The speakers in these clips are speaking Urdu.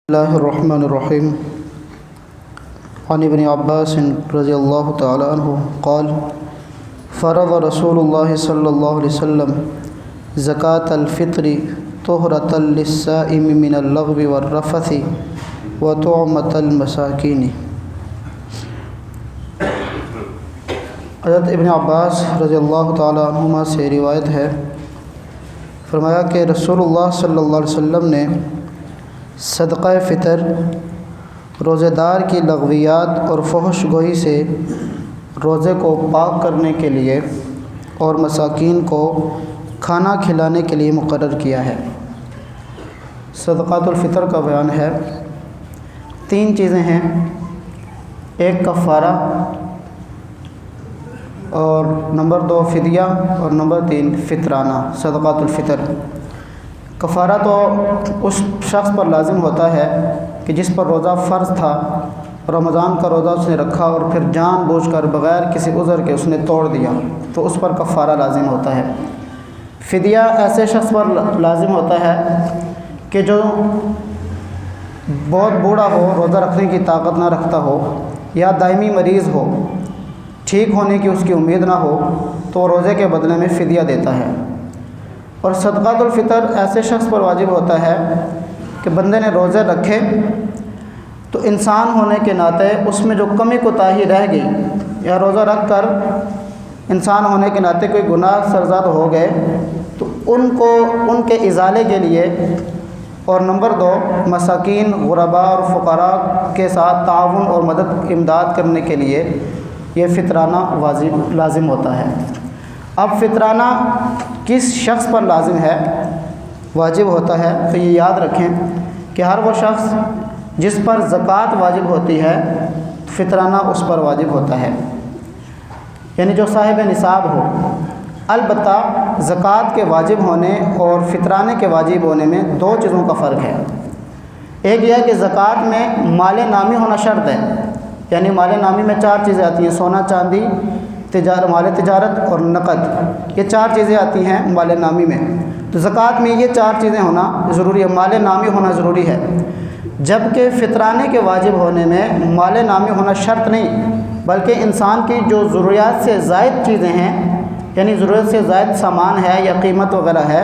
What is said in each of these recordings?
اللہ الرحمن الرحیم عن ابن عباس رضی اللہ تعالی عنہ قال فرض رسول اللہ صلی اللہ علیہ وسلم زکاة الفطر طہرۃ للصائم من اللغو والرفث وطعمۃ المساکین۔ حضرت ابن عباس رضی اللہ تعالی عنہما سے روایت ہے، فرمایا کہ رسول اللہ صلی اللہ علیہ وسلم نے صدقہ فطر روزہ دار کی لغویات اور فحش گوئی سے روزے کو پاک کرنے کے لیے اور مساکین کو کھانا کھلانے کے لیے مقرر کیا ہے۔ صدقات الفطر کا بیان ہے، 3 چیزیں ہیں، ایک کفارہ اور نمبر 2 فدیہ اور نمبر 3 فطرانہ۔ صدقات الفطر کفارہ تو اس شخص پر لازم ہوتا ہے کہ جس پر روزہ فرض تھا، رمضان کا روزہ اس نے رکھا اور پھر جان بوجھ کر بغیر کسی عذر کے اس نے توڑ دیا تو اس پر کفارہ لازم ہوتا ہے۔ فدیہ ایسے شخص پر لازم ہوتا ہے کہ جو بہت بوڑھا ہو، روزہ رکھنے کی طاقت نہ رکھتا ہو، یا دائمی مریض ہو، ٹھیک ہونے کی اس کی امید نہ ہو تو وہ روزے کے بدلے میں فدیہ دیتا ہے۔ اور صدقات الفطر ایسے شخص پر واجب ہوتا ہے کہ بندے نے روزے رکھے تو انسان ہونے کے ناطے اس میں جو کمی کوتاہی رہ گئی یا روزہ رکھ کر انسان ہونے کے ناطے کوئی گناہ سرزاد ہو گئے تو ان کے ازالے کے لیے، اور نمبر 2 مساکین، غرباء اور فقراء کے ساتھ تعاون اور مدد امداد کرنے کے لیے یہ فطرانہ لازم ہوتا ہے۔ اب فطرانہ کس شخص پر لازم ہے، واجب ہوتا ہے، تو یہ یاد رکھیں کہ ہر وہ شخص جس پر زکوٰۃ واجب ہوتی ہے فطرانہ اس پر واجب ہوتا ہے، یعنی جو صاحب نصاب ہو۔ البتہ زکوٰۃ کے واجب ہونے اور فطرانے کے واجب ہونے میں 2 چیزوں کا فرق ہے۔ ایک یہ ہے کہ زکوٰۃ میں مال نامی ہونا شرط ہے، یعنی مال نامی میں 4 چیزیں آتی ہیں، سونا چاندی، مال تجارت اور نقد، یہ 4 چیزیں آتی ہیں مال نامی میں۔ تو زکوٰۃ میں یہ 4 چیزیں ہونا ضروری ہے، مال نامی ہونا ضروری ہے، جبکہ فطرانے کے واجب ہونے میں مال نامی ہونا شرط نہیں، بلکہ انسان کی جو ضروریات سے زائد چیزیں ہیں، یعنی ضرورت سے زائد سامان ہے یا قیمت وغیرہ ہے،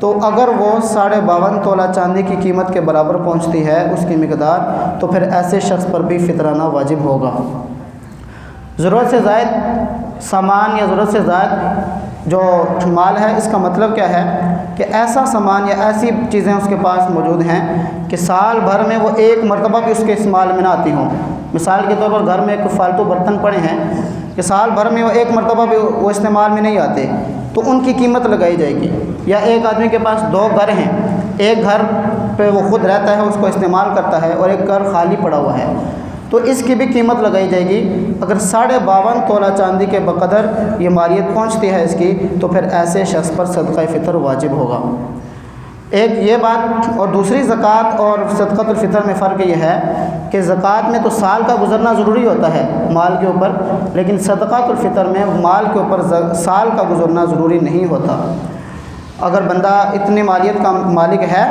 تو اگر وہ 52.5 تولہ چاندی کی قیمت کے برابر پہنچتی ہے اس کی مقدار، تو پھر ایسے شخص پر بھی فطرانہ واجب ہوگا۔ ضرورت سے زائد سامان یا ضرورت سے زائد جو مال ہے، اس کا مطلب کیا ہے کہ ایسا سامان یا ایسی چیزیں اس کے پاس موجود ہیں کہ سال بھر میں وہ ایک مرتبہ بھی اس کے استعمال میں نہ آتی ہوں۔ مثال کے طور پر گھر میں ایک فالتو برتن پڑے ہیں کہ سال بھر میں وہ ایک مرتبہ بھی وہ استعمال میں نہیں آتے، تو ان کی قیمت لگائی جائے گی۔ یا ایک آدمی کے پاس 2 گھر ہیں، ایک گھر پہ وہ خود رہتا ہے، اس کو استعمال کرتا ہے، اور ایک گھر خالی پڑا ہوا ہے، تو اس کی بھی قیمت لگائی جائے گی۔ اگر 52.5 تولہ چاندی کے بقدر یہ مالیت پہنچتی ہے اس کی، تو پھر ایسے شخص پر صدقہ فطر واجب ہوگا۔ ایک یہ بات، اور دوسری زکوٰۃ اور صدقۃ الفطر میں فرق یہ ہے کہ زکوٰۃ میں تو سال کا گزرنا ضروری ہوتا ہے مال کے اوپر، لیکن صدقۃ الفطر میں مال کے اوپر سال کا گزرنا ضروری نہیں ہوتا۔ اگر بندہ اتنی مالیت کا مالک ہے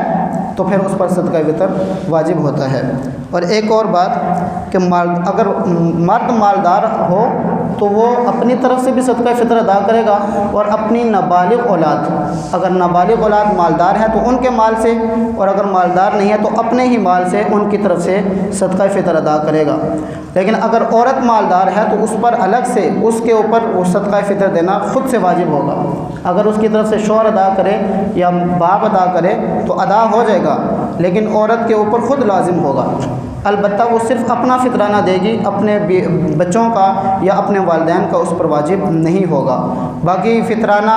تو پھر اس پر صدقہ فطر واجب ہوتا ہے۔ اور ایک اور بات کہ اگر مرد مالدار ہو تو وہ اپنی طرف سے بھی صدقہ فطر ادا کرے گا، اور اپنی نابالغ اولاد، اگر نابالغ اولاد مالدار ہیں تو ان کے مال سے، اور اگر مالدار نہیں ہے تو اپنے ہی مال سے ان کی طرف سے صدقہ فطر ادا کرے گا۔ لیکن اگر عورت مالدار ہے تو اس پر الگ سے اس کے اوپر وہ صدقہ فطر دینا خود سے واجب ہوگا۔ اگر اس کی طرف سے شوہر ادا کرے یا باپ ادا کرے تو ادا ہو جائے گا، لیکن عورت کے اوپر خود لازم ہوگا۔ البتہ وہ صرف اپنا فطرانہ دے گی، اپنے بچوں کا یا اپنے والدین کا اس پر واجب نہیں ہوگا۔ باقی فطرانہ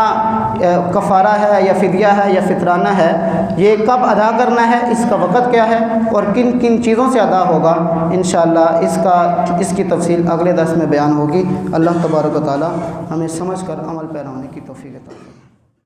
کفارہ ہے یا فدیہ ہے یا فطرانہ ہے، یہ کب ادا کرنا ہے، اس کا وقت کیا ہے اور کن کن چیزوں سے ادا ہوگا، انشاءاللہ اس کی تفصیل اگلے درس میں بیان ہوگی۔ اللہ تبارک و تعالی ہمیں سمجھ کر عمل پیرا ہونے کی توفیق عطا فرمائے۔